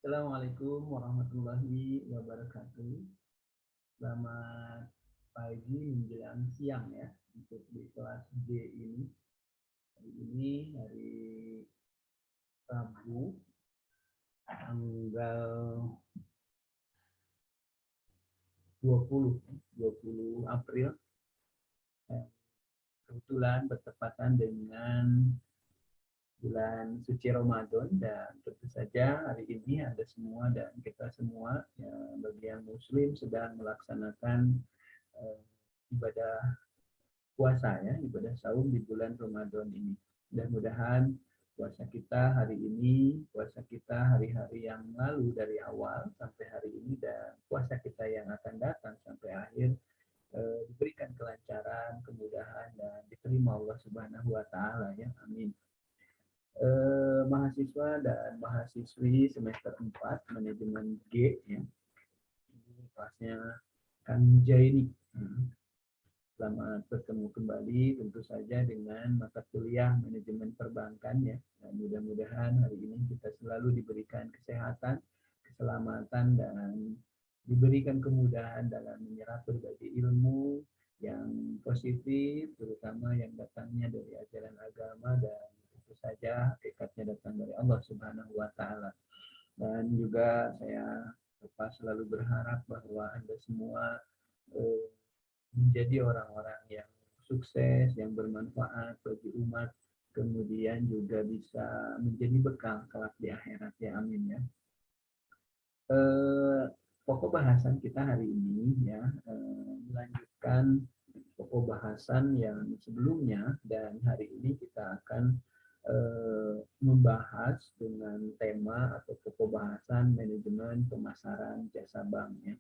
Assalamualaikum warahmatullahi wabarakatuh. Selamat pagi menjelang siang ya untuk di kelas D ini. Hari ini hari Rabu tanggal 20 April. Kebetulan bertepatan dengan bulan suci Ramadan, dan tentu saja hari ini Anda semua dan kita semua yang bagi yang muslim sedang melaksanakan ibadah puasa ya, ibadah saum di bulan Ramadan ini. Mudah-mudahan puasa kita hari ini, puasa kita hari-hari yang lalu dari awal sampai hari ini, dan puasa kita yang akan datang sampai akhir diberikan kelancaran, kemudahan, dan diterima Allah Subhanahu wa taala ya. Amin. Mahasiswa dan mahasiswi semester 4 manajemen G ya. Ini kelasnya Kang Jaini. Selamat bertemu kembali tentu saja dengan mata kuliah manajemen perbankan ya. Dan mudah-mudahan hari ini kita selalu diberikan kesehatan, keselamatan, dan diberikan kemudahan dalam menyerap berbagai ilmu yang positif, terutama yang datangnya dari ajaran agama, dan tentu saja hakikatnya datang dari Allah Subhanahu wa taala. Dan juga saya selalu berharap bahwa Anda semua menjadi orang-orang yang sukses, yang bermanfaat bagi umat, kemudian juga bisa menjadi bekal kelak di akhirat ya. Amin ya. Pokok bahasan kita hari ini ya, melanjutkan pokok bahasan yang sebelumnya, dan hari ini kita akan membahas dengan tema atau pokok bahasan manajemen pemasaran jasa bank ya.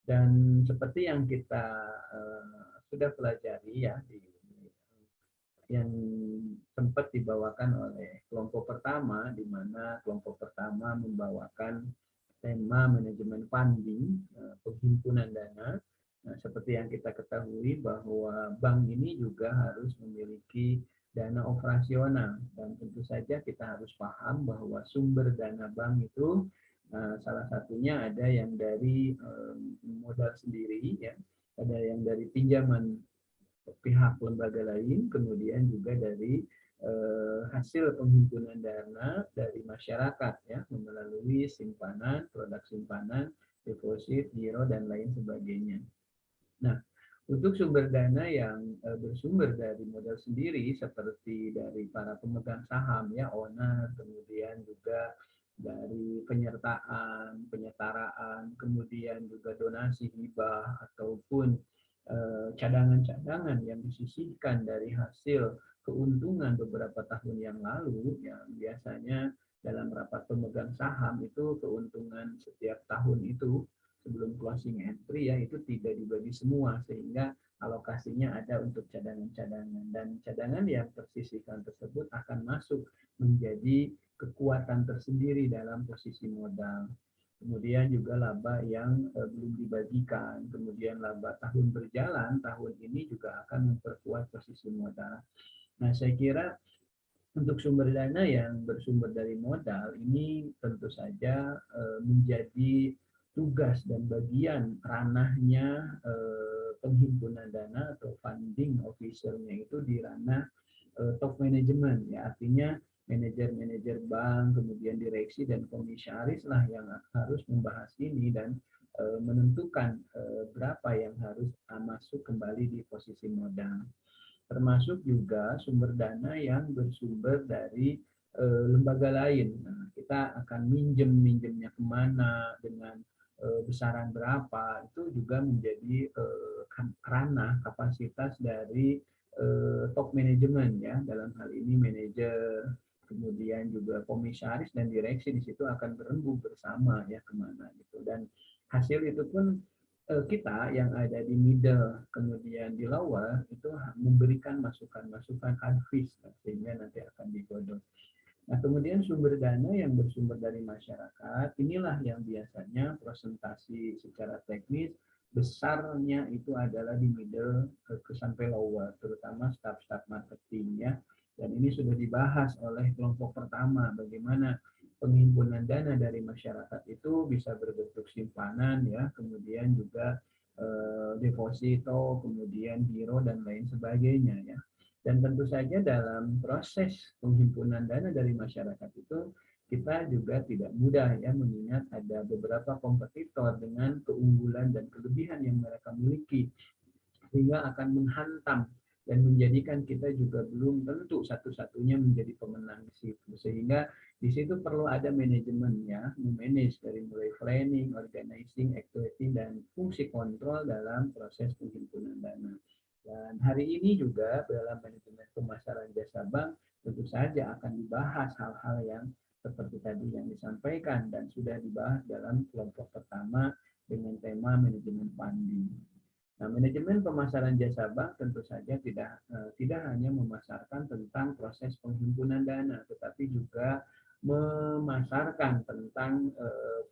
Dan seperti yang kita sudah pelajari ya, yang sempat dibawakan oleh kelompok pertama, di mana kelompok pertama membawakan tema manajemen funding, penghimpunan dana. Nah, seperti yang kita ketahui bahwa bank ini juga harus memiliki dana operasional, dan tentu saja kita harus paham bahwa sumber dana bank itu salah satunya ada yang dari modal sendiri ya, ada yang dari pinjaman pihak lembaga lain, kemudian juga dari hasil penghimpunan dana dari masyarakat ya, melalui simpanan, produk simpanan, deposit, giro, dan lain sebagainya. Nah, untuk sumber dana yang bersumber dari modal sendiri seperti dari para pemegang saham ya, owner, kemudian juga dari penyertaan, penyetaraan, kemudian juga donasi hibah ataupun cadangan-cadangan yang disisihkan dari hasil keuntungan beberapa tahun yang lalu, yang biasanya dalam rapat pemegang saham itu keuntungan setiap tahun itu sebelum closing entry ya, itu tidak dibagi semua, sehingga alokasinya ada untuk cadangan-cadangan, dan cadangan yang tersisihkan tersebut akan masuk menjadi kekuatan tersendiri dalam posisi modal. Kemudian juga laba yang belum dibagikan, kemudian laba tahun berjalan, tahun ini juga akan memperkuat posisi modal. Nah, saya kira untuk sumber dana yang bersumber dari modal ini tentu saja menjadi tugas dan bagian ranahnya penghimpunan dana atau funding officer-nya itu di ranah top management ya, artinya manajer-manajer bank, kemudian direksi dan komisaris lah yang harus membahas ini dan menentukan berapa yang harus masuk kembali di posisi modal. Termasuk juga sumber dana yang bersumber dari lembaga lain. Nah, kita akan minjemnya kemana, dengan besaran berapa, itu juga menjadi ranah kapasitas dari top manajemen ya, dalam hal ini manajer, kemudian juga komisaris dan direksi di situ akan berembuk bersama ya kemana gitu, dan hasil itu pun kita yang ada di middle kemudian di lower itu memberikan masukan-masukan advice sehingga nanti akan digodok. Nah, kemudian sumber dana yang bersumber dari masyarakat, inilah yang biasanya presentasi secara teknis besarnya itu adalah di middle ke sampai lower, terutama staf-staf marketing ya. Dan ini sudah dibahas oleh kelompok pertama, bagaimana penghimpunan dana dari masyarakat itu bisa berbentuk simpanan ya, kemudian juga deposito, kemudian giro dan lain sebagainya ya. Dan tentu saja dalam proses penghimpunan dana dari masyarakat itu kita juga tidak mudah ya, mengingat ada beberapa kompetitor dengan keunggulan dan kelebihan yang mereka miliki, sehingga akan menghantam dan menjadikan kita juga belum tentu satu-satunya menjadi pemenang di situ. Sehingga di situ perlu ada manajemen ya, memanage dari mulai planning, organizing, activity, dan fungsi kontrol dalam proses penghimpunan dana. Dan hari ini juga dalam manajemen pemasaran jasa bank tentu saja akan dibahas hal-hal yang seperti tadi yang disampaikan dan sudah dibahas dalam kelompok pertama dengan tema manajemen funding. Nah, manajemen pemasaran jasa bank tentu saja tidak hanya memasarkan tentang proses penghimpunan dana, tetapi juga memasarkan tentang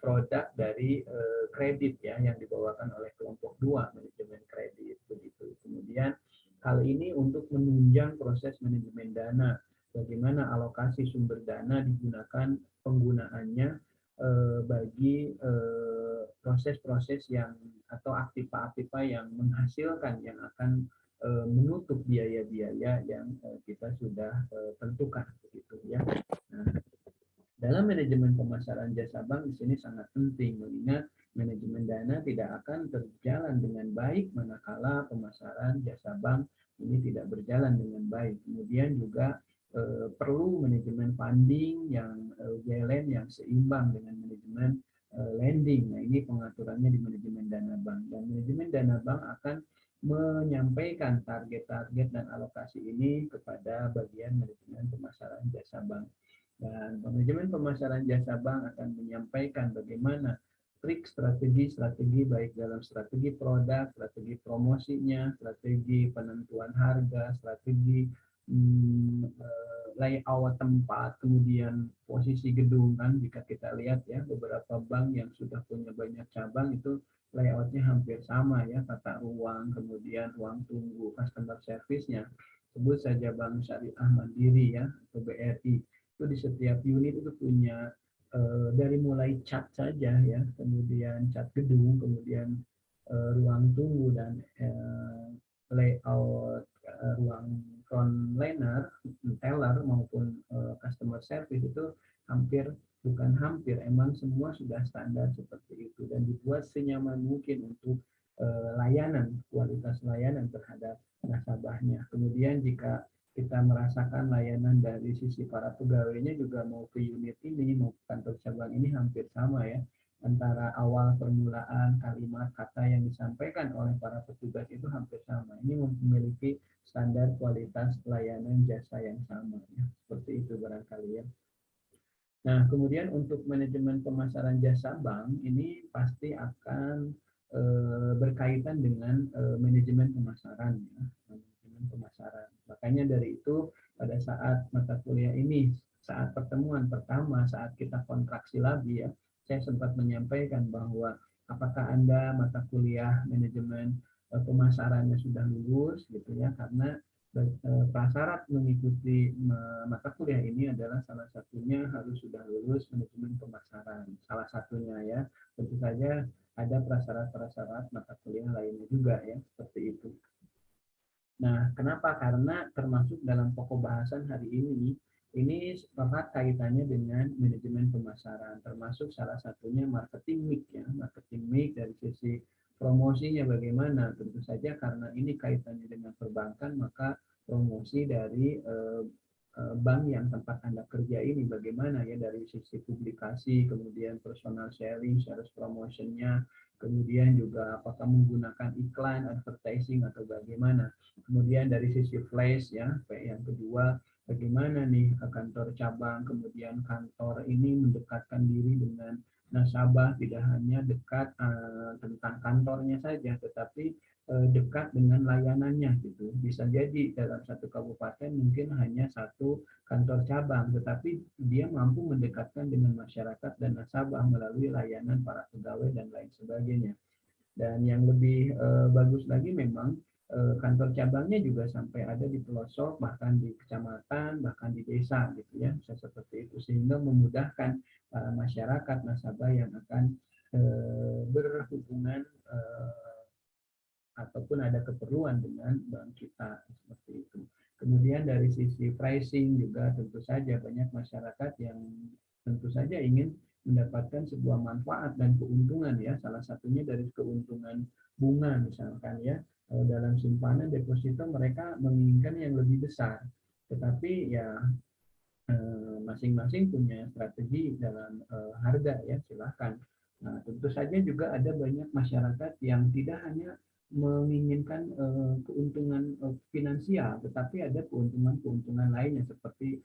produk dari kredit ya yang dibawakan oleh kelompok 2 manajemen kredit begitu. Kemudian hal ini untuk menunjang proses manajemen dana, bagaimana alokasi sumber dana digunakan penggunaannya bagi proses-proses yang atau aktiva-aktiva yang menghasilkan yang akan menutup biaya-biaya yang kita sudah tentukan begitu ya. Nah, dalam manajemen pemasaran jasa bank di sini sangat penting mengingat manajemen dana tidak akan berjalan dengan baik manakala pemasaran jasa bank ini tidak berjalan dengan baik. Kemudian juga perlu manajemen funding yang jalan yang seimbang dengan manajemen lending. Nah, ini pengaturannya di manajemen dana bank. Dan manajemen dana bank akan menyampaikan target-target dan alokasi ini kepada bagian manajemen pemasaran jasa bank. Dan manajemen pemasaran jasa bank akan menyampaikan bagaimana trik strategi baik dalam strategi produk, strategi promosinya, strategi penentuan harga, strategi layout tempat, kemudian posisi gedung kan jika kita lihat ya beberapa bank yang sudah punya banyak cabang itu layoutnya hampir sama ya, tata ruang, kemudian ruang tunggu, customer service-nya. Sebut saja Bank Syariah Mandiri ya atau BRI. Itu di setiap unit itu punya dari mulai cat saja ya, kemudian cat gedung, kemudian ruang tunggu dan layout ruang frontliner, teller maupun customer service itu emang semua sudah standar seperti itu dan dibuat senyaman mungkin untuk kualitas layanan terhadap nasabahnya. Kemudian jika kita merasakan layanan dari sisi para pegawainya juga mau ke unit ini, mau ke kantor cabang ini hampir sama ya. Antara awal permulaan kalimat kata yang disampaikan oleh para petugas itu hampir sama. Ini memiliki standar kualitas layanan jasa yang sama. Ya. Seperti itu barangkali ya. Nah, kemudian untuk manajemen pemasaran jasa bank ini pasti akan berkaitan dengan manajemen pemasaran ya. Pemasaran. Makanya dari itu pada saat mata kuliah ini, saat pertemuan pertama, saat kita kontraksi lagi ya, saya sempat menyampaikan bahwa apakah Anda mata kuliah manajemen pemasarannya sudah lulus gitu ya, karena prasyarat mengikuti mata kuliah ini adalah salah satunya harus sudah lulus manajemen pemasaran. Salah satunya ya, tentu saja ada prasyarat-prasyarat mata kuliah lainnya juga ya, seperti itu. Nah, kenapa? Karena termasuk dalam pokok bahasan hari ini erat kaitannya dengan manajemen pemasaran, termasuk salah satunya marketing mix ya, marketing mix dari sisi promosinya bagaimana. Tentu saja karena ini kaitannya dengan perbankan, maka promosi dari bank yang tempat Anda kerja ini bagaimana ya dari sisi publikasi, kemudian personal sharing, sales promotionnya, kemudian juga apakah menggunakan iklan, advertising atau bagaimana. Kemudian dari sisi flash ya, yang kedua bagaimana nih kantor cabang, kemudian kantor ini mendekatkan diri dengan nasabah, tidak hanya dekat tentang kantornya saja, tetapi dekat dengan layanannya gitu. Bisa jadi dalam satu kabupaten mungkin hanya satu kantor cabang, tetapi dia mampu mendekatkan dengan masyarakat dan nasabah melalui layanan para pegawai dan lain sebagainya. Dan yang lebih bagus lagi memang kantor cabangnya juga sampai ada di pelosok, bahkan di kecamatan, bahkan di desa gitu ya, bisa seperti itu, sehingga memudahkan masyarakat nasabah yang akan berhubungan ataupun ada keperluan dengan bank kita seperti itu. Kemudian dari sisi pricing juga tentu saja banyak masyarakat yang tentu saja ingin mendapatkan sebuah manfaat dan keuntungan ya, salah satunya dari keuntungan bunga misalkan ya. Dalam simpanan deposito mereka menginginkan yang lebih besar, tetapi ya masing-masing punya strategi dalam harga ya, silahkan. Nah, tentu saja juga ada banyak masyarakat yang tidak hanya menginginkan keuntungan finansial, tetapi ada keuntungan-keuntungan lainnya seperti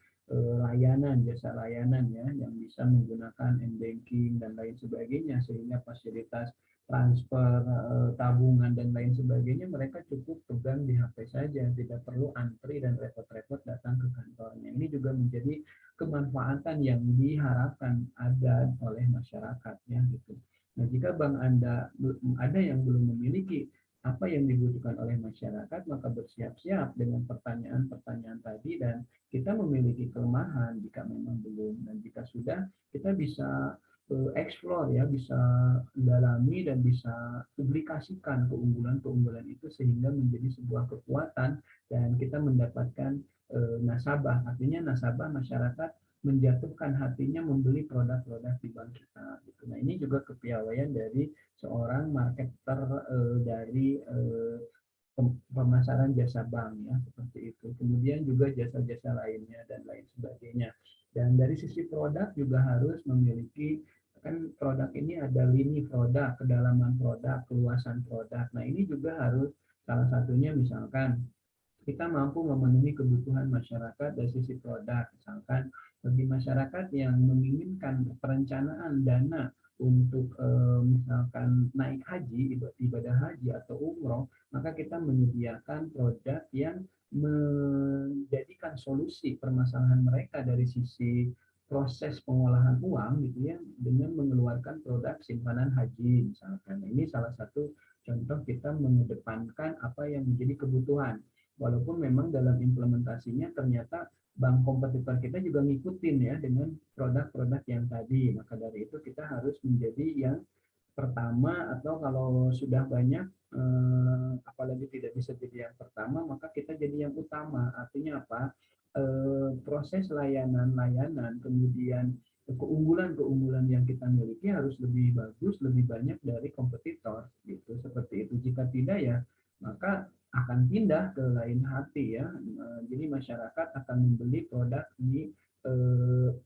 layanan, jasa layanan ya, yang bisa menggunakan m-banking dan lain sebagainya, sehingga fasilitas transfer, tabungan dan lain sebagainya mereka cukup pegang di HP saja, tidak perlu antri dan repot-repot datang ke kantornya. Ini juga menjadi kemanfaatan yang diharapkan ada oleh masyarakat ya gitu. Nah, jika bank Anda ada yang belum memiliki apa yang dibutuhkan oleh masyarakat, maka bersiap-siap dengan pertanyaan-pertanyaan tadi, dan kita memiliki kelemahan jika memang belum, dan jika sudah kita bisa explore ya, bisa dalami dan bisa publikasikan keunggulan-keunggulan itu sehingga menjadi sebuah kekuatan dan kita mendapatkan nasabah, artinya nasabah masyarakat menjatuhkan hatinya membeli produk-produk di bank kita. Gitu. Nah, ini juga kepiawaian dari seorang marketer dari pemasaran jasa bank ya, seperti itu. Kemudian juga jasa-jasa lainnya dan lain sebagainya. Dan dari sisi produk juga harus memiliki, kan produk ini ada lini produk, kedalaman produk, keluasan produk. Nah, ini juga harus salah satunya misalkan kita mampu memenuhi kebutuhan masyarakat dari sisi produk. Misalkan bagi masyarakat yang menginginkan perencanaan dana untuk misalkan naik haji, ibadah haji atau umroh, maka kita menyediakan produk yang menjadikan solusi permasalahan mereka dari sisi proses pengolahan uang gitu ya, dengan mengeluarkan produk simpanan haji misalkan. Ini salah satu contoh kita mengedepankan apa yang menjadi kebutuhan. Walaupun memang dalam implementasinya ternyata bank kompetitor kita juga ngikutin ya dengan produk-produk yang tadi. Maka dari itu kita harus menjadi yang pertama, atau kalau sudah banyak apalagi tidak bisa jadi yang pertama, maka kita jadi yang utama. Artinya apa? Proses layanan-layanan, kemudian keunggulan-keunggulan yang kita miliki harus lebih bagus, lebih banyak dari kompetitor gitu. Seperti itu. Jika tidak ya maka akan pindah ke lain hati ya. Jadi masyarakat akan membeli produk di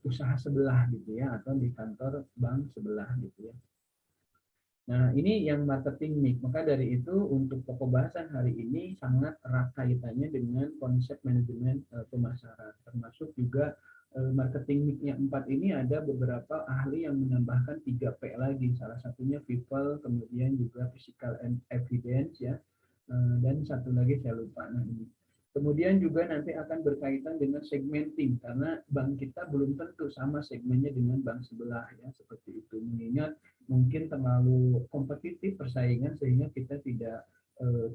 usaha sebelah gitu ya, atau di kantor bank sebelah gitu ya. Nah, ini yang marketing mix. Maka dari itu untuk pokok bahasan hari ini sangat erat kaitannya dengan konsep manajemen pemasaran. Termasuk juga marketing mix yang 4 ini ada beberapa ahli yang menambahkan 3P lagi. Salah satunya people, kemudian juga physical and evidence ya. Dan satu lagi saya lupa. Nah, ini. Kemudian juga nanti akan berkaitan dengan segmenting, karena bank kita belum tentu sama segmennya dengan bank sebelah ya, seperti itu. Mengingat mungkin terlalu kompetitif persaingan sehingga kita tidak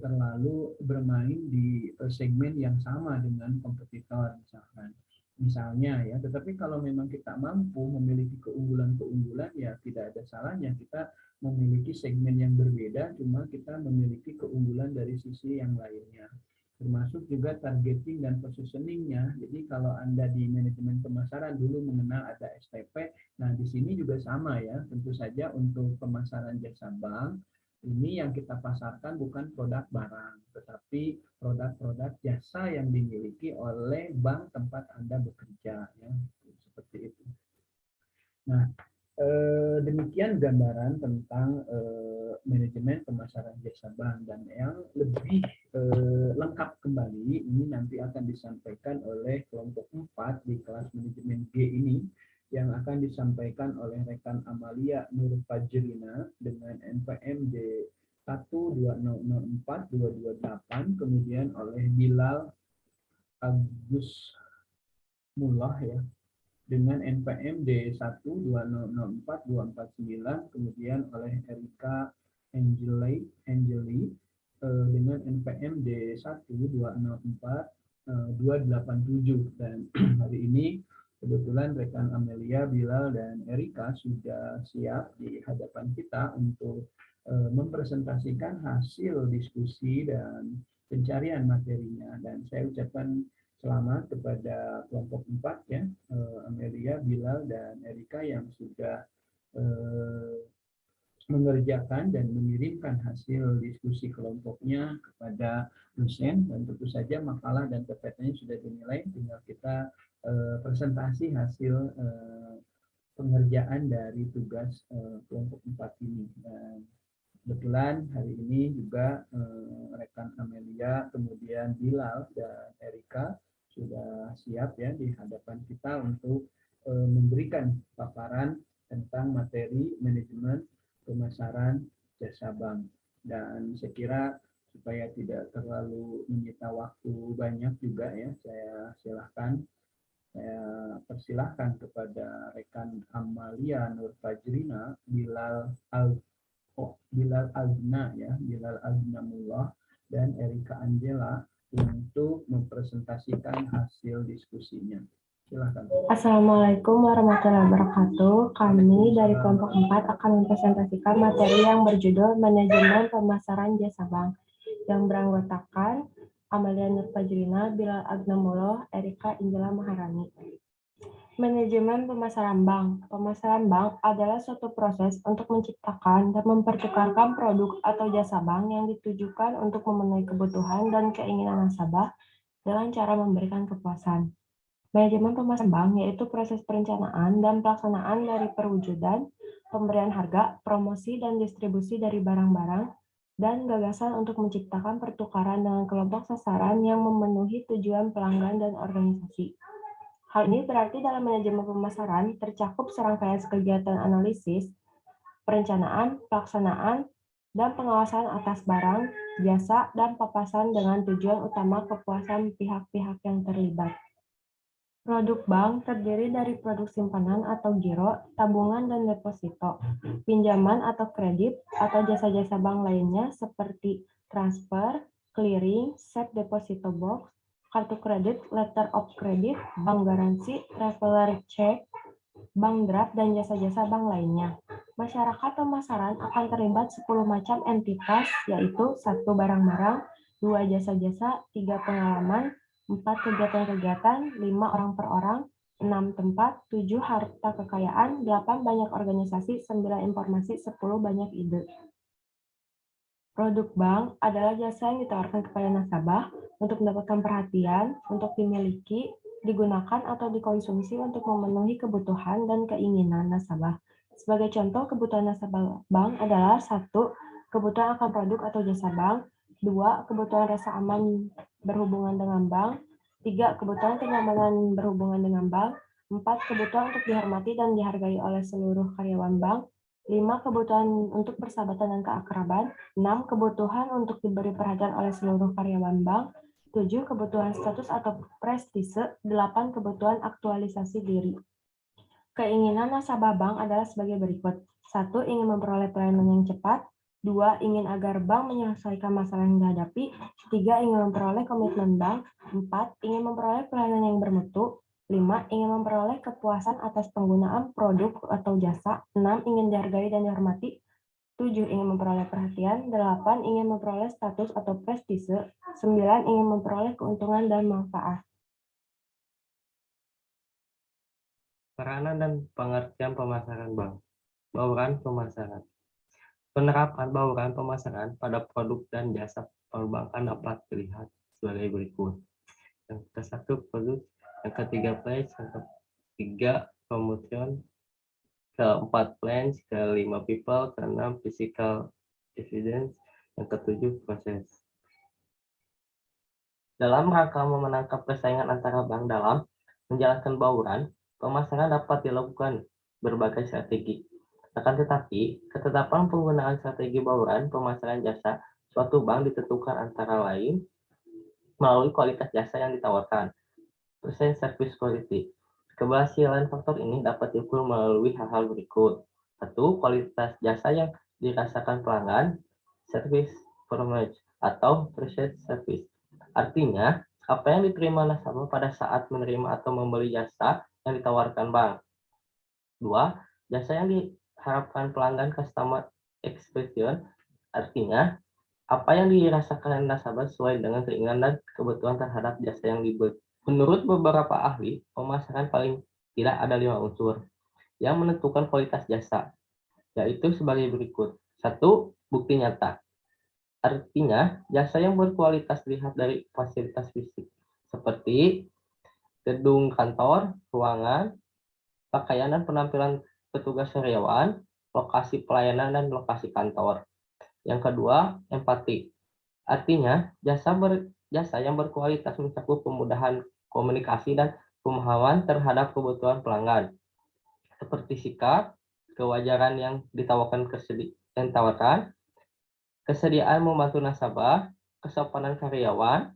terlalu bermain di segmen yang sama dengan kompetitor misalkan. Misalnya ya, tetapi kalau memang kita mampu memiliki keunggulan-keunggulan ya tidak ada salahnya kita memiliki segmen yang berbeda, cuma kita memiliki keunggulan dari sisi yang lainnya. Termasuk juga targeting dan positioningnya. Jadi kalau Anda di manajemen pemasaran dulu mengenal ada STP, nah di sini juga sama ya. Tentu saja untuk pemasaran jasa bank, ini yang kita pasarkan bukan produk barang, tetapi produk-produk jasa yang dimiliki oleh bank tempat Anda bekerja ya. Seperti itu. Nah, demikian gambaran tentang manajemen pemasaran jasa bank, dan yang lebih lengkap kembali ini nanti akan disampaikan oleh kelompok 4 di kelas manajemen G ini, yang akan disampaikan oleh rekan Amalia Nur Fajrina dengan NPM D 12004-228, kemudian oleh Bilal Agus Mullah ya dengan NPM D12004-249, kemudian oleh Erika Angeli dengan NPM D1264287 dan hari ini kebetulan rekan Amelia, Bilal, dan Erika sudah siap di hadapan kita untuk mempresentasikan hasil diskusi dan pencarian materinya. Dan saya ucapkan selamat kepada kelompok 4 ya, Amelia, Bilal, dan Erika yang sudah mengerjakan dan mengirimkan hasil diskusi kelompoknya kepada dosen, dan tentu saja makalah dan PPT-nya sudah dinilai, tinggal kita presentasi hasil pengerjaan dari tugas kelompok 4 ini. Dan kebetulan hari ini juga rekan Amelia, kemudian Bilal dan Erika sudah siap ya di hadapan kita untuk memberikan paparan tentang materi manajemen pemasaran jasa bank. Dan saya kira supaya tidak terlalu menyita waktu banyak juga ya, saya persilahkan kepada rekan Amalia Nur Fajrina, Bilal Azna ya, Bilal Aznamullah, dan Erika Angela untuk mempresentasikan hasil diskusinya. Silakan. Assalamualaikum warahmatullahi wabarakatuh. Kami dari kelompok 4 akan mempresentasikan materi yang berjudul Manajemen Pemasaran Jasa Bank yang beranggotakan Amalia Nur Fajrina, Bilal Aznamullah, Erika Angela Maharani. Manajemen pemasaran bank. Pemasaran bank adalah suatu proses untuk menciptakan dan mempertukarkan produk atau jasa bank yang ditujukan untuk memenuhi kebutuhan dan keinginan nasabah dengan cara memberikan kepuasan. Manajemen pemasaran bank yaitu proses perencanaan dan pelaksanaan dari perwujudan, pemberian harga, promosi, dan distribusi dari barang-barang, dan gagasan untuk menciptakan pertukaran dengan kelompok sasaran yang memenuhi tujuan pelanggan dan organisasi. Hal ini berarti dalam manajemen pemasaran tercakup serangkaian kegiatan analisis, perencanaan, pelaksanaan, dan pengawasan atas barang, jasa, dan papasan dengan tujuan utama kepuasan pihak-pihak yang terlibat. Produk bank terdiri dari produk simpanan atau giro, tabungan dan deposito, pinjaman atau kredit, atau jasa-jasa bank lainnya seperti transfer, clearing, set deposito box, kartu kredit, letter of credit, bank garansi, traveler check, bank draft, dan jasa-jasa bank lainnya. Masyarakat pemasaran akan terlibat 10 macam entitas, yaitu 1 barang-barang, 2 jasa-jasa, 3 pengalaman, 4 kegiatan-kegiatan, 5 orang per orang, 6 tempat, 7 harta kekayaan, 8 banyak organisasi, 9 informasi, 10 banyak ide. Produk bank adalah jasa yang ditawarkan kepada nasabah untuk mendapatkan perhatian, untuk dimiliki, digunakan atau dikonsumsi untuk memenuhi kebutuhan dan keinginan nasabah. Sebagai contoh, kebutuhan nasabah bank adalah 1. Kebutuhan akan produk atau jasa bank, 2. Kebutuhan rasa aman berhubungan dengan bank, 3. Kebutuhan kenyamanan berhubungan dengan bank, 4. Kebutuhan untuk dihormati dan dihargai oleh seluruh karyawan bank, 5. Kebutuhan untuk persahabatan dan keakraban, 6. Kebutuhan untuk diberi perhatian oleh seluruh karyawan bank, 7. Kebutuhan status atau prestise, 8. Kebutuhan aktualisasi diri. Keinginan nasabah bank adalah sebagai berikut. 1. Ingin memperoleh pelayanan yang cepat. 2. Ingin agar bank menyelesaikan masalah yang dihadapi. 3. Ingin memperoleh komitmen bank. 4. Ingin memperoleh pelayanan yang bermutu. 5. Ingin memperoleh kepuasan atas penggunaan produk atau jasa. 6. Ingin dihargai dan dihormati. 7. Ingin memperoleh perhatian. 8. Ingin memperoleh status atau prestise. 9. Ingin memperoleh keuntungan dan manfaat. Peranan dan pengertian pemasaran bank. Bauran pemasaran. Penerapan bauran pemasaran pada produk dan jasa perbankan dapat dilihat sebagai berikut. Yang ke-1 produk, yang ke-3 place, yang ke-3 promotion, ke-4 plans, ke-5 people, ke-6 physical evidence, yang ke-7 proses. Dalam rangka memenangkan persaingan antara bank dalam menjalankan bauran, pemasaran dapat dilakukan berbagai strategi. Akan tetapi, ketetapan penggunaan strategi bauran pemasaran jasa suatu bank ditentukan antara lain melalui kualitas jasa yang ditawarkan, persen service quality. Keberhasilan faktor ini dapat diukur melalui hal-hal berikut. 1. Kualitas jasa yang dirasakan pelanggan, service performance. atau purchase service. Artinya, apa yang diterima nasabah pada saat menerima atau membeli jasa yang ditawarkan bank. 2. Jasa yang diharapkan pelanggan customer expectation, artinya apa yang dirasakan nasabah sesuai dengan keinginan dan kebutuhan terhadap jasa yang dibeli. Menurut beberapa ahli, pemasaran paling tidak ada 5 unsur yang menentukan kualitas jasa, yaitu sebagai berikut. 1. Bukti nyata. Artinya, jasa yang berkualitas dilihat dari fasilitas fisik, seperti gedung kantor, ruangan, pakaian dan penampilan petugas karyawan, lokasi pelayanan, dan lokasi kantor. Yang kedua, empati. Artinya, jasa yang berkualitas mencakup kemudahan komunikasi dan pemahaman terhadap kebutuhan pelanggan, seperti sikap, kewajaran yang ditawarkan kesediaan membantu nasabah, kesopanan karyawan,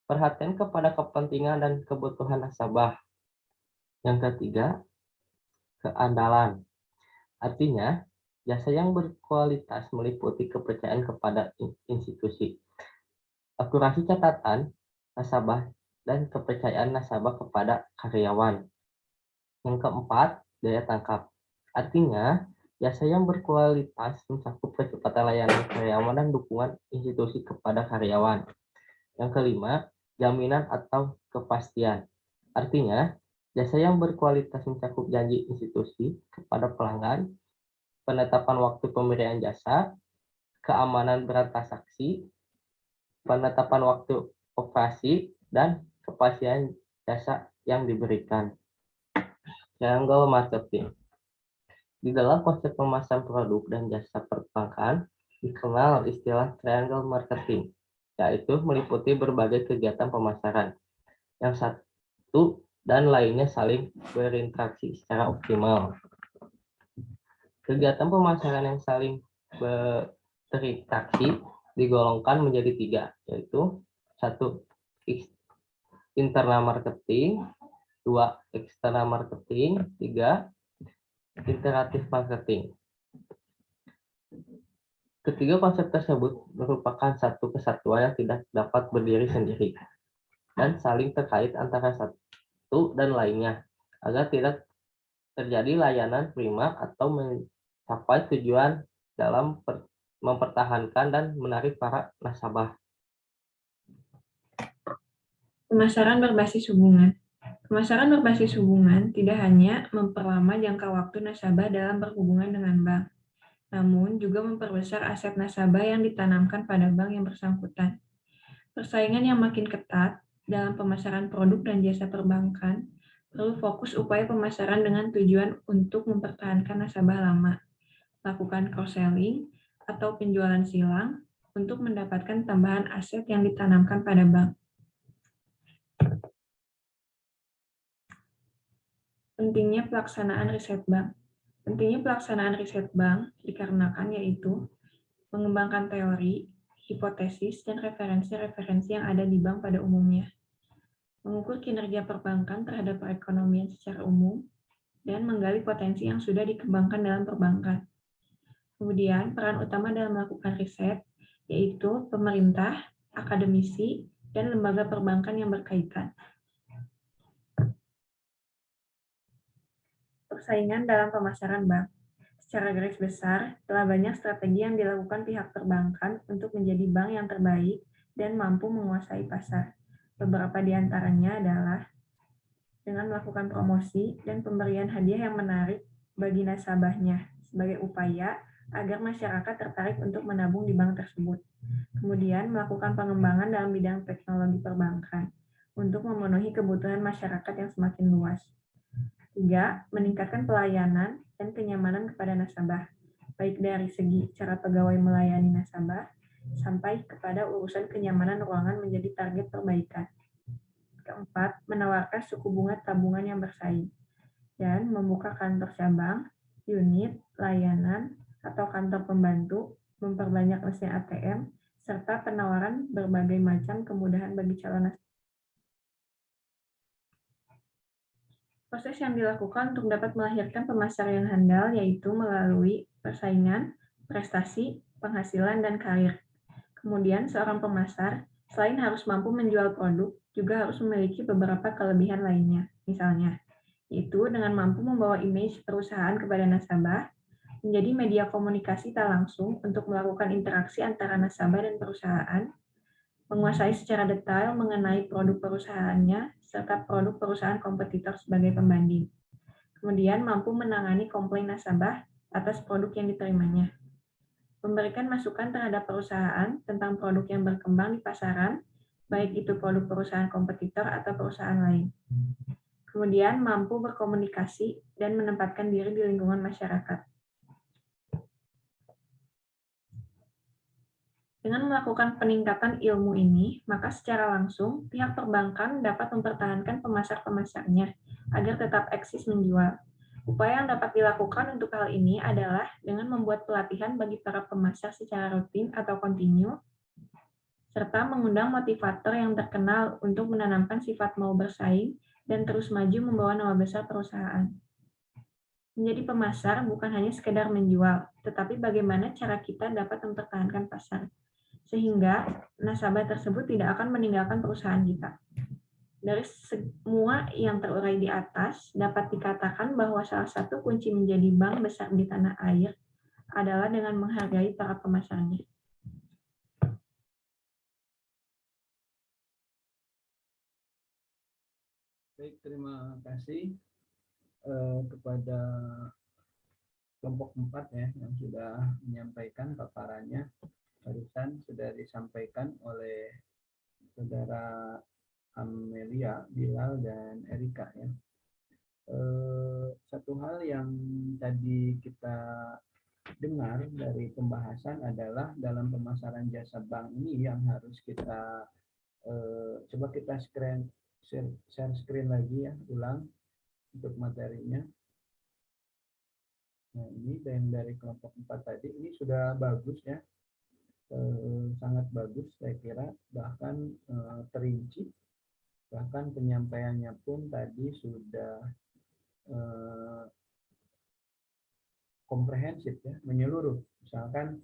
perhatian kepada kepentingan dan kebutuhan nasabah. Yang ketiga, keandalan. Artinya, jasa yang berkualitas meliputi kepercayaan kepada institusi, akurasi catatan nasabah, dan kepercayaan nasabah kepada karyawan. Yang keempat, daya tangkap. Artinya, jasa yang berkualitas mencakup kecepatan layanan karyawan dan dukungan institusi kepada karyawan. Yang kelima, jaminan atau kepastian. Artinya, jasa yang berkualitas mencakup janji institusi kepada pelanggan, penetapan waktu pemberian jasa, keamanan bertransaksi, penetapan waktu operasi, dan kepastian jasa yang diberikan. Triangle marketing. Di dalam konsep pemasaran produk dan jasa perbankan, dikenal istilah triangle marketing, yaitu meliputi berbagai kegiatan pemasaran yang satu dan lainnya saling berinteraksi secara optimal. Kegiatan pemasaran yang saling berinteraksi digolongkan menjadi 3, yaitu 1. Internal marketing, 2. External marketing, 3. Interaktif marketing. Ketiga konsep tersebut merupakan satu kesatuan yang tidak dapat berdiri sendiri dan saling terkait antara satu dan lainnya agar tidak terjadi layanan prima atau mencapai tujuan dalam mempertahankan dan menarik para nasabah. Pemasaran berbasis hubungan. Pemasaran berbasis hubungan tidak hanya memperlama jangka waktu nasabah dalam berhubungan dengan bank, namun juga memperbesar aset nasabah yang ditanamkan pada bank yang bersangkutan. Persaingan yang makin ketat dalam pemasaran produk dan jasa perbankan perlu fokus upaya pemasaran dengan tujuan untuk mempertahankan nasabah lama, lakukan cross-selling atau penjualan silang untuk mendapatkan tambahan aset yang ditanamkan pada bank. Pentingnya pelaksanaan riset bank. Pentingnya pelaksanaan riset bank dikarenakan yaitu mengembangkan teori, hipotesis, dan referensi-referensi yang ada di bank pada umumnya, mengukur kinerja perbankan terhadap perekonomian secara umum, dan menggali potensi yang sudah dikembangkan dalam perbankan. Kemudian, peran utama dalam melakukan riset yaitu pemerintah, akademisi, dan lembaga perbankan yang berkaitan. Persaingan dalam pemasaran bank. Secara garis besar, telah banyak strategi yang dilakukan pihak perbankan untuk menjadi bank yang terbaik dan mampu menguasai pasar. Beberapa di antaranya adalah dengan melakukan promosi dan pemberian hadiah yang menarik bagi nasabahnya sebagai upaya agar masyarakat tertarik untuk menabung di bank tersebut. Kemudian melakukan pengembangan dalam bidang teknologi perbankan untuk memenuhi kebutuhan masyarakat yang semakin luas. 3. Meningkatkan pelayanan dan kenyamanan kepada nasabah, baik dari segi cara pegawai melayani nasabah, sampai kepada urusan kenyamanan ruangan menjadi target perbaikan. 4. Menawarkan suku bunga tabungan yang bersaing, dan membuka kantor cabang, unit, layanan, atau kantor pembantu, memperbanyak mesin ATM, serta penawaran berbagai macam kemudahan bagi calon nasabah. Proses yang dilakukan untuk dapat melahirkan pemasaran yang handal yaitu melalui persaingan, prestasi, penghasilan, dan karir. Kemudian, seorang pemasar selain harus mampu menjual produk, juga harus memiliki beberapa kelebihan lainnya. Misalnya, yaitu dengan mampu membawa image perusahaan kepada nasabah, menjadi media komunikasi tak langsung untuk melakukan interaksi antara nasabah dan perusahaan, menguasai secara detail mengenai produk perusahaannya, serta produk perusahaan kompetitor sebagai pembanding. Kemudian, mampu menangani komplain nasabah atas produk yang diterimanya. Memberikan masukan terhadap perusahaan tentang produk yang berkembang di pasaran, baik itu produk perusahaan kompetitor atau perusahaan lain. Kemudian, mampu berkomunikasi dan menempatkan diri di lingkungan masyarakat. Dengan melakukan peningkatan ilmu ini, maka secara langsung pihak perbankan dapat mempertahankan pemasar-pemasarnya agar tetap eksis menjual. Upaya yang dapat dilakukan untuk hal ini adalah dengan membuat pelatihan bagi para pemasar secara rutin atau kontinu, serta mengundang motivator yang terkenal untuk menanamkan sifat mau bersaing dan terus maju membawa nama besar perusahaan. Menjadi pemasar bukan hanya sekedar menjual, tetapi bagaimana cara kita dapat mempertahankan pasar, sehingga nasabah tersebut tidak akan meninggalkan perusahaan kita. Dari semua yang terurai di atas, dapat dikatakan bahwa salah satu kunci menjadi bank besar di tanah air adalah dengan menghargai para pemasarnya. Baik, terima kasih kepada kelompok 4 ya yang sudah menyampaikan paparannya. Barusan sudah disampaikan oleh saudara Amelia, Bilal, dan Erika ya. Satu hal yang tadi kita dengar dari pembahasan adalah dalam pemasaran jasa bank ini yang harus kita coba kita share screen lagi ya, ulang untuk materinya. Nah, ini dari kelompok 4 tadi, ini sudah bagus ya, sangat bagus saya kira, bahkan terinci, bahkan penyampaiannya pun tadi sudah komprehensif ya, menyeluruh. Misalkan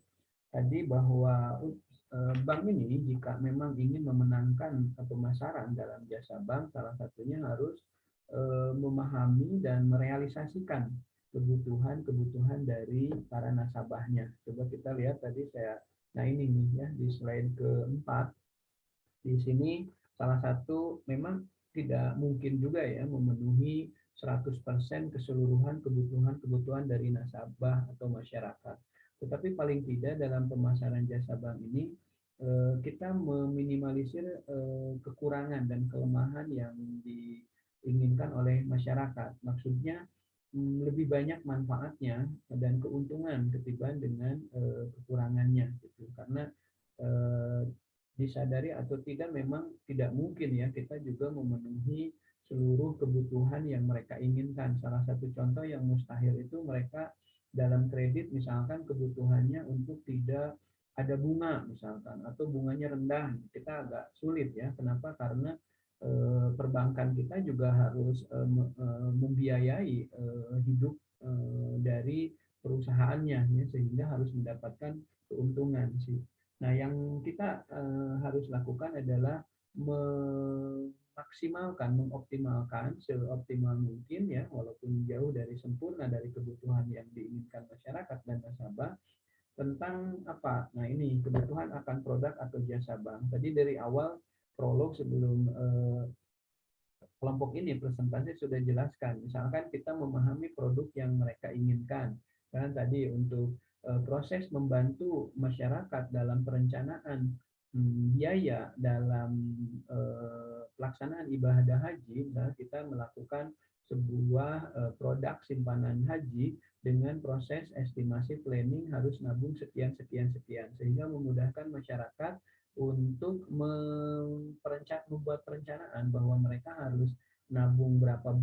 tadi bahwa bank ini jika memang ingin memenangkan pemasaran dalam jasa bank, salah satunya harus memahami dan merealisasikan kebutuhan-kebutuhan dari para nasabahnya. Coba kita lihat tadi nah ini nih ya di slide keempat. Di sini salah satu memang tidak mungkin juga ya memenuhi 100% keseluruhan kebutuhan dari nasabah atau masyarakat. Tetapi paling tidak dalam pemasaran jasa bank ini kita meminimalisir kekurangan dan kelemahan yang diinginkan oleh masyarakat. Maksudnya lebih banyak manfaatnya dan keuntungan ketimbang dengan kekurangannya gitu. Karena disadari atau tidak memang tidak mungkin ya kita juga memenuhi seluruh kebutuhan yang mereka inginkan. Salah satu contoh yang mustahil itu mereka dalam kredit misalkan kebutuhannya untuk tidak ada bunga misalkan atau bunganya rendah, kita agak sulit ya. Kenapa? Karena perbankan kita juga harus membiayai hidup dari perusahaannya ya, sehingga harus mendapatkan keuntungan sih. Nah, yang kita harus lakukan adalah memaksimalkan, mengoptimalkan seoptimal mungkin ya, walaupun jauh dari sempurna dari kebutuhan yang diinginkan masyarakat dan nasabah tentang apa? Nah, ini kebutuhan akan produk atau jasa bank. Tadi dari awal prolog sebelum kelompok ini presentasi sudah jelaskan. Misalkan kita memahami produk yang mereka inginkan. Kan tadi untuk proses membantu masyarakat dalam perencanaan biaya dalam pelaksanaan ibadah haji, kita melakukan sebuah produk simpanan haji dengan proses estimasi planning harus nabung sekian sehingga memudahkan masyarakat untuk membuat perencanaan bahwa mereka harus nabung berapa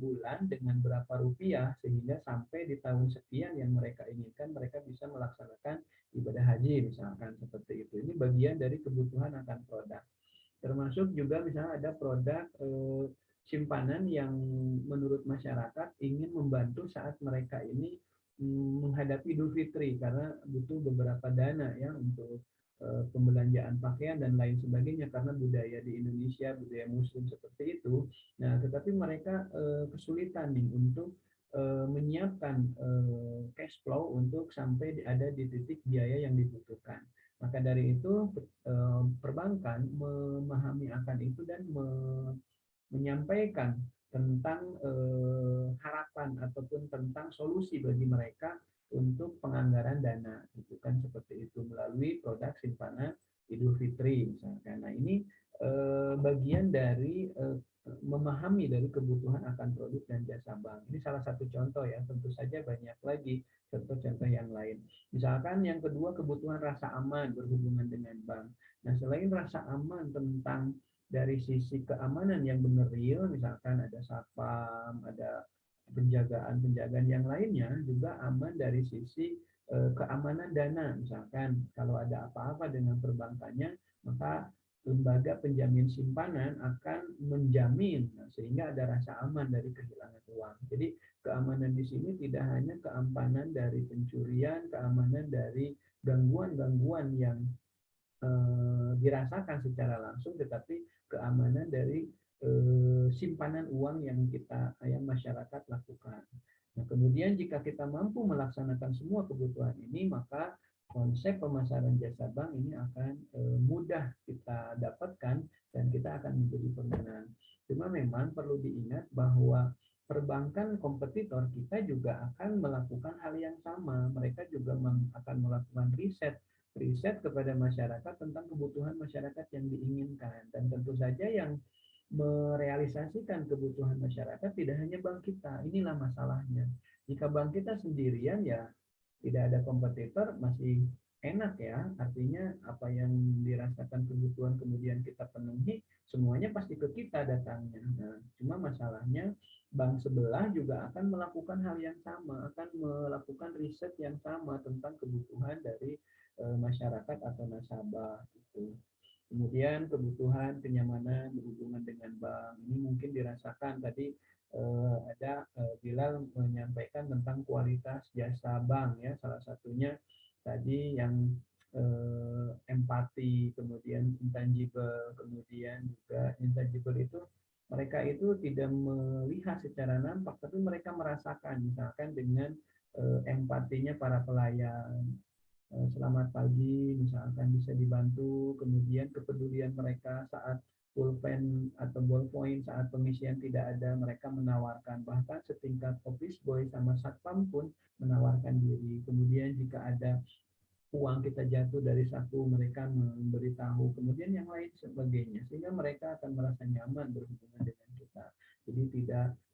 bulan dengan berapa rupiah sehingga sampai di tahun sekian yang mereka inginkan mereka bisa melaksanakan ibadah haji misalkan seperti itu. Ini bagian dari kebutuhan akan produk. Termasuk juga misalnya ada produk simpanan yang menurut masyarakat ingin membantu saat mereka ini menghadapi Idul Fitri karena butuh beberapa dana ya untuk pembelanjaan pakaian dan lain sebagainya karena budaya di Indonesia, budaya Muslim seperti itu. Nah, tetapi mereka kesulitan nih untuk menyiapkan cash flow untuk sampai ada di titik biaya yang dibutuhkan. Maka dari itu perbankan memahami akan itu dan menyampaikan tentang harapan ataupun tentang solusi bagi mereka untuk penganggaran dana, itu kan seperti itu melalui produk simpanan Idul Fitri misalkan. Nah ini bagian dari memahami dari kebutuhan akan produk dan jasa bank. Ini salah satu contoh ya, tentu saja banyak lagi contoh-contoh yang lain. Misalkan yang kedua kebutuhan rasa aman berhubungan dengan bank. Nah selain rasa aman tentang dari sisi keamanan yang benar real, misalkan ada satpam, ada penjagaan yang lainnya, juga aman dari sisi keamanan dana. Misalkan kalau ada apa-apa dengan perbankannya, maka lembaga penjamin simpanan akan menjamin, sehingga ada rasa aman dari kehilangan uang. Jadi keamanan di sini tidak hanya keamanan dari pencurian, keamanan dari gangguan-gangguan yang dirasakan secara langsung, tetapi keamanan dari simpanan uang yang masyarakat lakukan. Nah, kemudian jika kita mampu melaksanakan semua kebutuhan ini, maka konsep pemasaran jasa bank ini akan mudah kita dapatkan dan kita akan menjadi pemenang. Cuma memang perlu diingat bahwa perbankan kompetitor kita juga akan melakukan hal yang sama. Mereka juga akan melakukan riset kepada masyarakat tentang kebutuhan masyarakat yang diinginkan, dan tentu saja yang merealisasikan kebutuhan masyarakat tidak hanya bank kita. Inilah masalahnya. Jika bank kita sendirian ya tidak ada kompetitor, masih enak ya, artinya apa yang dirasakan kebutuhan kemudian kita penuhi, semuanya pasti ke kita datangnya. Nah, cuma masalahnya bank sebelah juga akan melakukan hal yang sama, akan melakukan riset yang sama tentang kebutuhan dari masyarakat atau nasabah gitu. Kemudian kebutuhan kenyamanan berhubungan dengan bank ini mungkin dirasakan tadi ada Bilal menyampaikan tentang kualitas jasa bank ya, salah satunya tadi yang empati, kemudian intangible, kemudian juga intangible itu mereka itu tidak melihat secara nampak tapi mereka merasakan, misalkan dengan empatinya para pelayan, selamat pagi, misalkan bisa dibantu, kemudian kepedulian mereka saat pulpen atau ballpoint saat pengisian tidak ada, mereka menawarkan, bahkan setingkat office boy sama satpam pun menawarkan diri. Kemudian jika ada uang kita jatuh dari saku, mereka memberitahu, kemudian yang lain sebagainya, sehingga mereka akan merasa nyaman berhubungan dengan kita.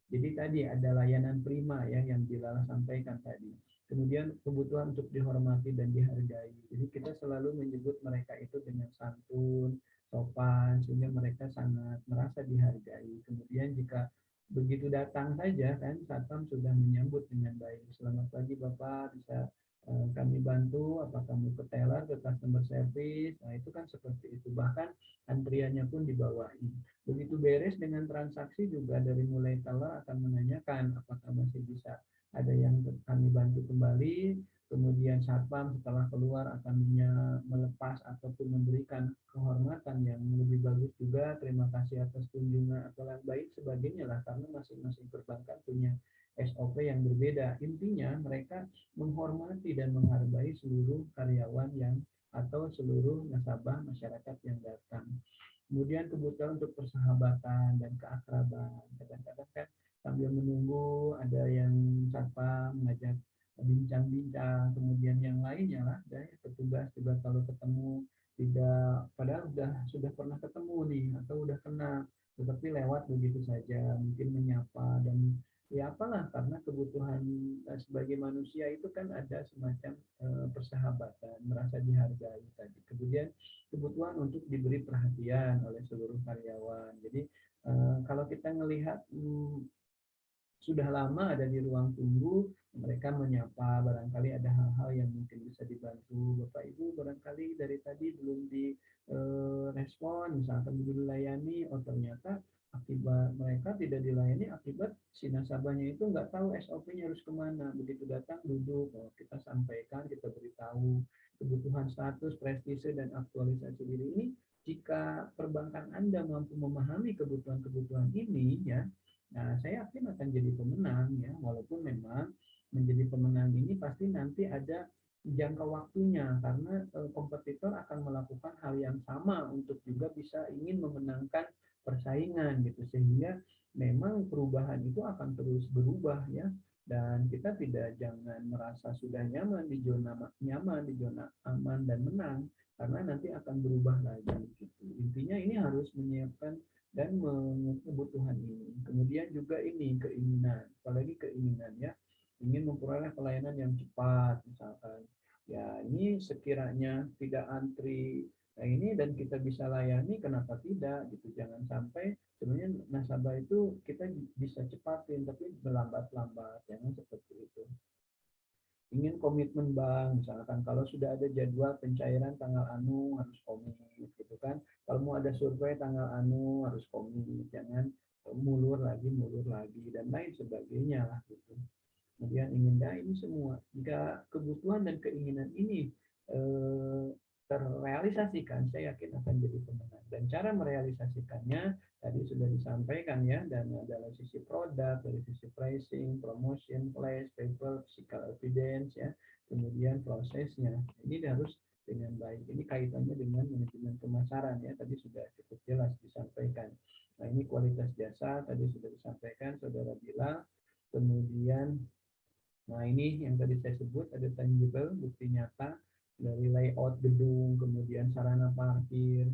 Jadi tadi ada layanan prima ya yang Bilal sampaikan tadi. Kemudian kebutuhan untuk dihormati dan dihargai. Jadi kita selalu menyebut mereka itu dengan santun, sopan, sehingga mereka sangat merasa dihargai. Kemudian jika begitu datang saja kan, satpam sudah menyambut dengan baik. Selamat pagi Bapak, bisa kami bantu, apa kamu ke teller, ke customer service. Nah itu kan seperti itu. Bahkan antriannya pun dibawain. Begitu beres dengan transaksi juga dari mulai teller akan menanyakan apakah masih bisa ada yang kami bantu kembali, kemudian satpam setelah keluar akan melepas ataupun memberikan kehormatan yang lebih bagus juga, terima kasih atas kunjungan atau yang baik sebagainya lah, karena masing-masing perbankan punya SOP yang berbeda. Intinya mereka menghormati dan menghargai seluruh karyawan yang atau seluruh nasabah masyarakat yang datang. Kemudian kebutuhan untuk persahabatan dan keakraban. Kadang-kadang kan sambil menunggu ada yang satpam mengajak bincang-bincang, kemudian yang lainnya lah, dari petugas juga kalau ketemu tidak, padahal sudah pernah ketemu nih atau udah kenal, tetapi lewat begitu saja, mungkin menyapa dan ya apalah, karena kebutuhan sebagai manusia itu kan ada semacam persahabatan, merasa dihargai tadi. Kemudian kebutuhan untuk diberi perhatian oleh seluruh karyawan. Jadi kalau kita melihat sudah lama ada di ruang tunggu, mereka menyapa, barangkali ada hal-hal yang mungkin bisa dibantu. Bapak Ibu barangkali dari tadi belum di respon, misalkan belum dilayani, oh ternyata akibat mereka tidak dilayani akibat si nasabahnya itu nggak tahu SOP-nya harus kemana. Begitu datang duduk, oh, kita sampaikan, kita beritahu. kebutuhan status, prestise, dan aktualisasi diri ini, jika perbankan Anda mampu memahami kebutuhan-kebutuhan ini, ya, nah saya yakin akan jadi pemenang, ya, walaupun memang menjadi pemenang ini pasti nanti ada jangka waktunya, karena kompetitor akan melakukan hal yang sama untuk juga bisa ingin memenangkan persaingan gitu, sehingga memang perubahan itu akan terus berubah, ya, dan kita jangan merasa sudah nyaman di zona aman dan menang, karena nanti akan berubah lagi gitu. Intinya ini harus menyiapkan dan kebutuhan ini. Kemudian juga ini keinginan, apalagi keinginan, ya, ingin memperoleh pelayanan yang cepat misalkan. Ya, ini sekiranya tidak antri ini dan kita bisa layani, kenapa tidak gitu. Jangan sampai sebenarnya nasabah itu kita bisa cepatin tapi berlambat-lambat, jangan seperti itu. Ingin komitmen bank, misalkan kalau sudah ada jadwal pencairan tanggal anu harus komit gitu kan. Kalau mau ada survei tanggal anu harus komit, jangan mulur lagi dan lain sebagainya lah gitu. Kemudian ingin ini semua. Jika kebutuhan dan keinginan ini terrealisasikan, saya yakin akan jadi pemenang. Dan cara merealisasikannya tadi sudah disampaikan, ya, dan adalah sisi produk, dari sisi pricing, promotion, place, paper, physical evidence, ya, kemudian prosesnya. Ini harus dengan baik. Ini kaitannya dengan manajemen pemasaran, ya, tadi sudah cukup jelas disampaikan. Nah, ini kualitas jasa tadi sudah disampaikan, saudara bilang. Kemudian, nah ini yang tadi saya sebut, ada tangible, bukti nyata, dari layout gedung, kemudian sarana parkir,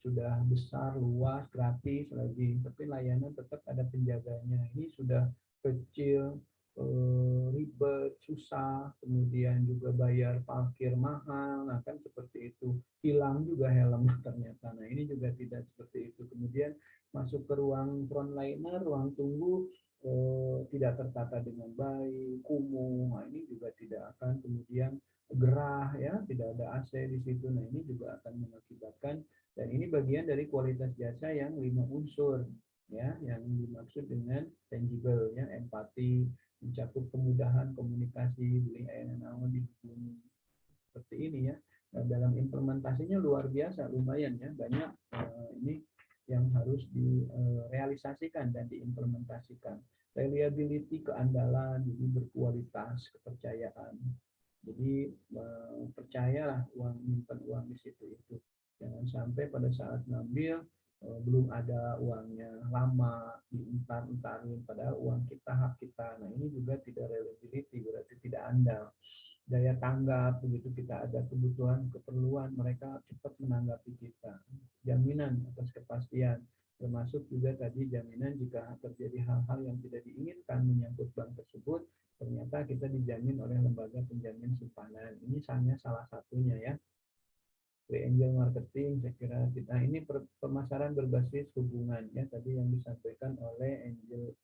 sudah besar, luas, gratis lagi, tapi layanan tetap ada penjaganya. Ini sudah kecil, ribet, susah, kemudian juga bayar parkir mahal, nah kan seperti itu. Hilang juga helm ternyata, nah ini juga tidak seperti itu. Kemudian masuk ke ruang frontliner, ruang tunggu, tidak tertata dengan baik, kumuh, nah ini juga tidak akan, kemudian gerah, ya, tidak ada AC di situ, nah ini juga akan mengakibatkan, dan ini bagian dari kualitas jasa yang 5 unsur, ya, yang dimaksud dengan tangible, ya, empati, mencakup kemudahan komunikasi, seperti ini, ya. Nah, dalam implementasinya luar biasa, lumayan, ya, banyak ini yang harus direalisasikan dan diimplementasikan. Reliability, keandalan, jadi berkualitas, kepercayaan. Jadi percayalah nyimpan uang di situ itu. Jangan sampai pada saat ngambil belum ada uangnya, lama diintar-intarin, padahal uang kita, hak kita. Nah ini juga tidak reliability, berarti tidak andal. Daya tanggap, begitu kita ada kebutuhan, keperluan, mereka cepat menanggapi kita. Jaminan atas kepastian, termasuk juga tadi jaminan jika terjadi hal-hal yang tidak diinginkan menyangkut bank tersebut, ternyata kita dijamin oleh lembaga penjamin simpanan. Ini hanya salah satunya, ya. Angel marketing, saya kira kita ini pemasaran berbasis hubungan, ya, tadi yang disampaikan oleh Angel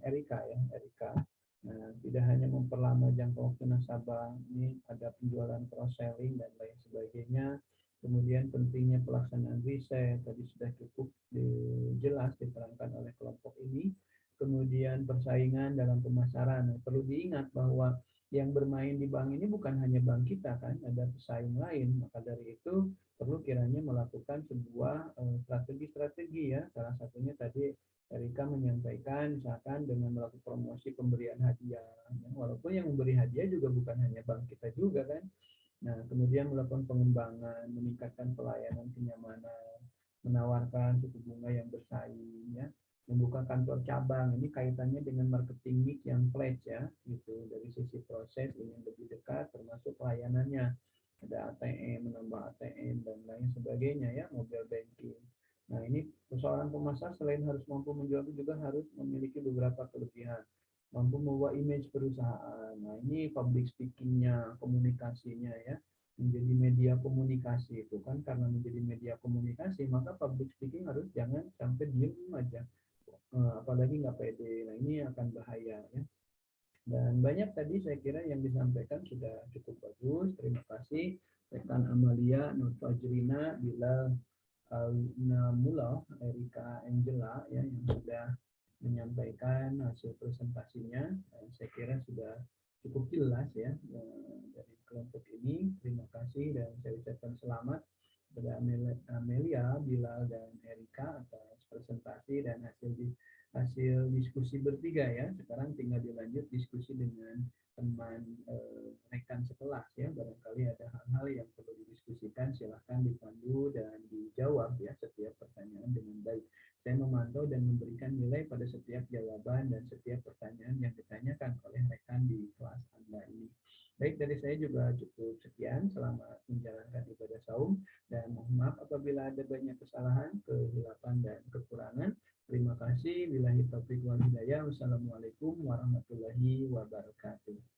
Erika, ya, Erika. Nah, tidak hanya memperlama jangka waktu nasabah, ini ada penjualan cross-selling dan lain sebagainya. Kemudian pentingnya pelaksanaan riset, tadi sudah cukup jelas diterangkan oleh kelompok ini. Kemudian persaingan dalam pemasaran. Nah, perlu diingat bahwa yang bermain di bank ini bukan hanya bank kita, kan, ada pesaing lain. Maka dari itu perlu kiranya melakukan sebuah strategi-strategi, ya. Salah satunya tadi Erika menyampaikan, misalkan dengan melakukan promosi pemberian hadiah, ya, walaupun yang memberi hadiah juga bukan hanya bank kita juga, kan. Nah, kemudian melakukan pengembangan, meningkatkan pelayanan kenyamanan, menawarkan suku bunga yang bersaing, ya, membuka kantor cabang. Ini kaitannya dengan marketing mix yang pledge, ya, gitu. Dari sisi proses ingin lebih dekat, termasuk pelayanannya. Ada ATM, menambah ATM dan lain sebagainya, ya, mobile banking. Nah, ini persoalan pemasar selain harus mampu menjual juga harus memiliki beberapa kelebihan. Mampu membawa image perusahaan. Nah, ini public speaking-nya, komunikasinya, ya. Menjadi media komunikasi itu kan, karena menjadi media komunikasi, maka public speaking harus jangan sampai diem aja. Apalagi nggak pede. Nah, ini akan bahaya, ya. Dan banyak tadi saya kira yang disampaikan sudah cukup bagus. Terima kasih rekan Amalia, Nur Fajrina, Bilal Alnamullah, Erika Angela, ya, yang sudah menyampaikan hasil presentasinya. Saya kira sudah cukup jelas ya dari kelompok ini. Terima kasih dan saya ucapkan selamat kepada Amelia, Bilal, dan Erika atas presentasi dan hasil diskusi bertiga ya. Sekarang tinggal dilanjut diskusi dengan teman rekan sekelas ya. Barangkali ada hal-hal yang perlu didiskusikan, silahkan dipandu dan dijawab ya setiap pertanyaan dengan baik. Saya memantau dan memberikan nilai pada setiap jawaban dan setiap pertanyaan yang ditanyakan oleh rekan di kelas Anda ini. Baik, dari saya juga cukup sekian. Selamat menjalankan ibadah saum dan mohon maaf apabila ada banyak kesalahan, kehilapan, dan kekurangan. Terima kasih. Billahi taufiq wal hidayah. Wassalamualaikum warahmatullahi wabarakatuh.